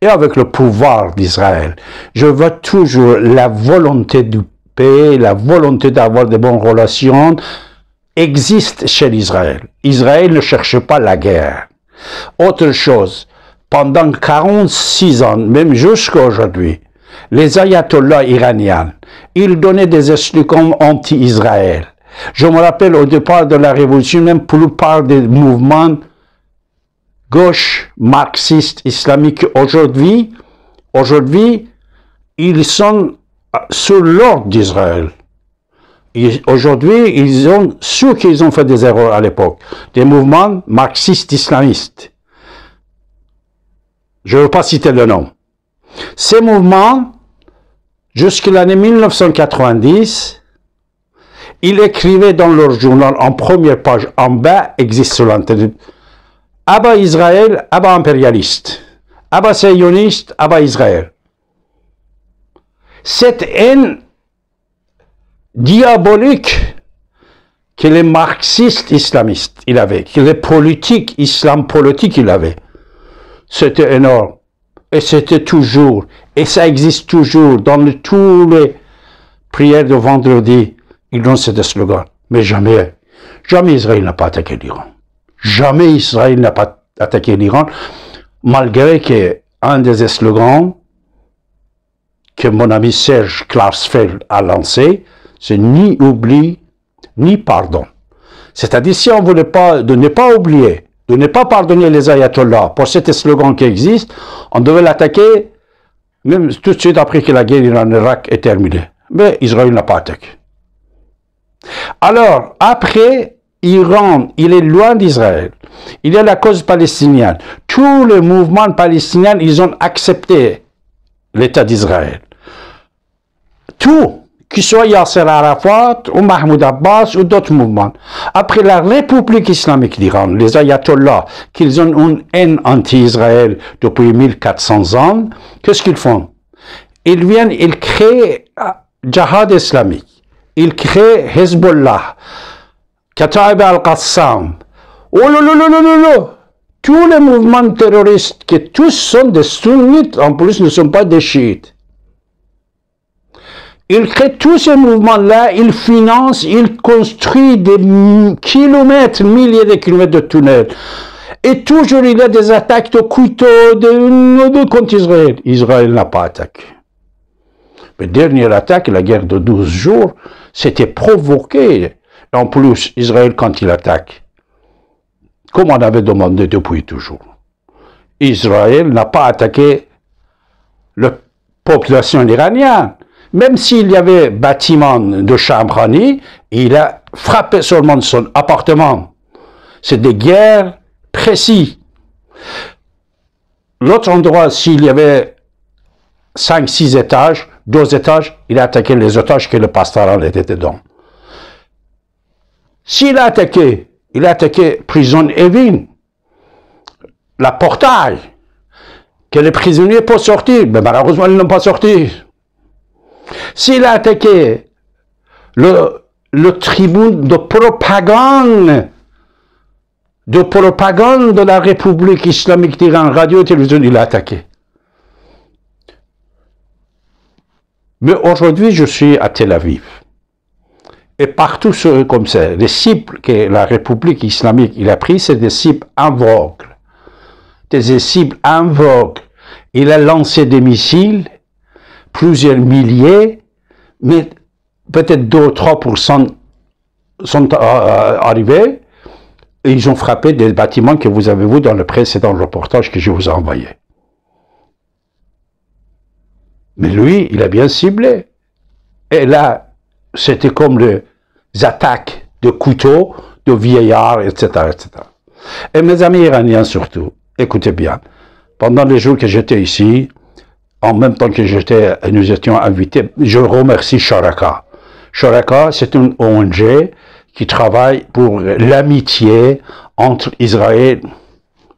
et avec le pouvoir d'Israël. Je vois toujours la volonté du paix, la volonté d'avoir de bonnes relations existe chez Israël. Israël ne cherche pas la guerre. Autre chose, pendant 46 ans, même jusqu'à aujourd'hui, les ayatollahs iraniens, ils donnaient des slogans anti-Israël. Je me rappelle au départ de la révolution, même la plupart des mouvements gauche, marxistes, islamiques, aujourd'hui, ils sont sous l'ordre d'Israël. Aujourd'hui, ils ont ceux qui ont fait des erreurs à l'époque, des mouvements marxistes islamistes. Je ne veux pas citer le nom. Ces mouvements, jusqu'à l'année 1990, ils écrivaient dans leur journal en première page, en bas, existe sur l'internet, Abba Israël, Abba impérialiste, Abba sioniste, Abba Israël. Cette haine diabolique que les marxistes islamistes il avait, que les politiques islam politiques il avait, c'était énorme. Et c'était toujours, et ça existe toujours, dans tous les prières de vendredi, ils donnent ce slogan. Mais jamais Israël n'a pas attaqué l'Iran. Jamais Israël n'a pas attaqué l'Iran, malgré qu'un des slogans que mon ami Serge Klarsfeld a lancé, c'est ni oubli, ni pardon. C'est-à-dire, si on voulait pas, de ne pas oublier, de ne pas pardonner les ayatollahs pour cet slogan qui existe, on devait l'attaquer même tout de suite après que la guerre Iran-Irak est terminée. Mais Israël n'a pas attaqué. Alors, après, Iran, il est loin d'Israël. Il y a la cause palestinienne. Tous les mouvements palestiniens, ils ont accepté l'État d'Israël. Tout, qu'il soit Yasser Arafat ou Mahmoud Abbas ou d'autres mouvements. Après la République islamique d'Iran, les ayatollahs, qu'ils ont une haine anti-Israël depuis 1400 ans, qu'est-ce qu'ils font? Ils viennent, ils créent Jihad islamique, ils créent Hezbollah, Kataib al-Qassam, oh là là là là là là, tous les mouvements terroristes, qui tous sont des sunnites, en plus ne sont pas des chiites. Il crée tous ces mouvements-là, il finance, il construit des kilomètres, milliers de kilomètres de tunnels. Et toujours il y a des attaques de couteaux contre Israël. Israël n'a pas attaqué. La dernière attaque, la guerre de 12 jours, c'était provoqué. En plus, Israël, quand il attaque, comme on avait demandé depuis toujours, Israël n'a pas attaqué la population iranienne. Même s'il y avait bâtiment de Shamrani, il a frappé seulement son appartement. C'est des guerres précises. L'autre endroit, s'il y avait 5-6 étages, 2 étages, il a attaqué les étages que le pastoral était dedans. S'il a attaqué prison Evin, la portail, que les prisonniers peuvent sortir, mais malheureusement ils n'ont pas sorti. S'il a attaqué le tribune de propagande de la République islamique d'Iran, radio et télévision, il a attaqué. Mais aujourd'hui, je suis à Tel Aviv. Et partout comme ça, les cibles que la République islamique il a pris, c'est des cibles aveugles. Des cibles aveugles. Il a lancé des missiles, plusieurs milliers, mais peut-être 2 ou 3% sont arrivés et ils ont frappé des bâtiments que vous avez vus dans le précédent reportage que je vous ai envoyé. Mais lui, il a bien ciblé. Et là, c'était comme les attaques de couteaux, de vieillards, etc., etc. Et mes amis iraniens surtout, écoutez bien, pendant les jours que j'étais ici, en même temps que nous étions invités, je remercie Sharaka. Sharaka, c'est une ONG qui travaille pour l'amitié entre Israël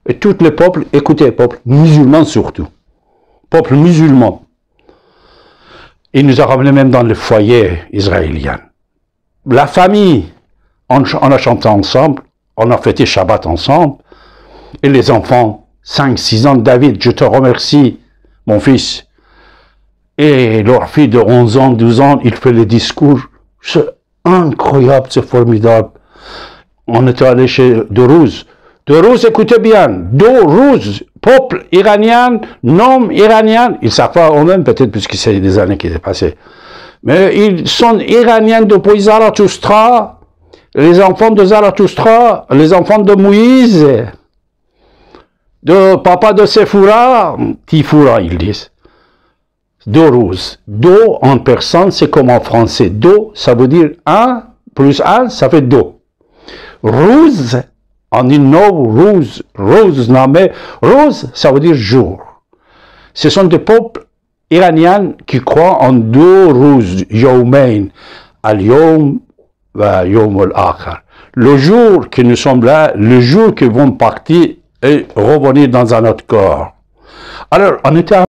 et tous les peuples, écoutez, peuples musulmans surtout, peuples musulmans. Il nous a ramenés même dans le foyer israélien. La famille, on a chanté ensemble, on a fêté Shabbat ensemble, et les enfants, 5-6 ans, David, je te remercie mon fils. Et leur fille de 11 ans, 12 ans, il fait le discours. C'est incroyable, c'est formidable. On était allé chez Dourouz. Dourouz, écoutez bien, Dourouz, peuple iranien, nom iranien, ils ne savent pas eux-mêmes peut-être puisque c'est des années qui étaient passées. Mais ils sont iraniens depuis Zarathustra, les enfants de Zarathustra, les enfants de Moïse, de papa de Sephora, Tifura ils disent. Dourouz. Do en persan, c'est comme en français. Do, ça veut dire 1 plus 1, ça fait do. Rouz, on dit no, rouz, rouz, non mais rouz, ça veut dire jour. Ce sont des peuples iraniens qui croient en deux rouz, yawmain, al-yawm wa yawm al-akhar. Le jour que nous sommes là, le jour qu'ils vont partir et revenir dans un autre corps. Alors, on était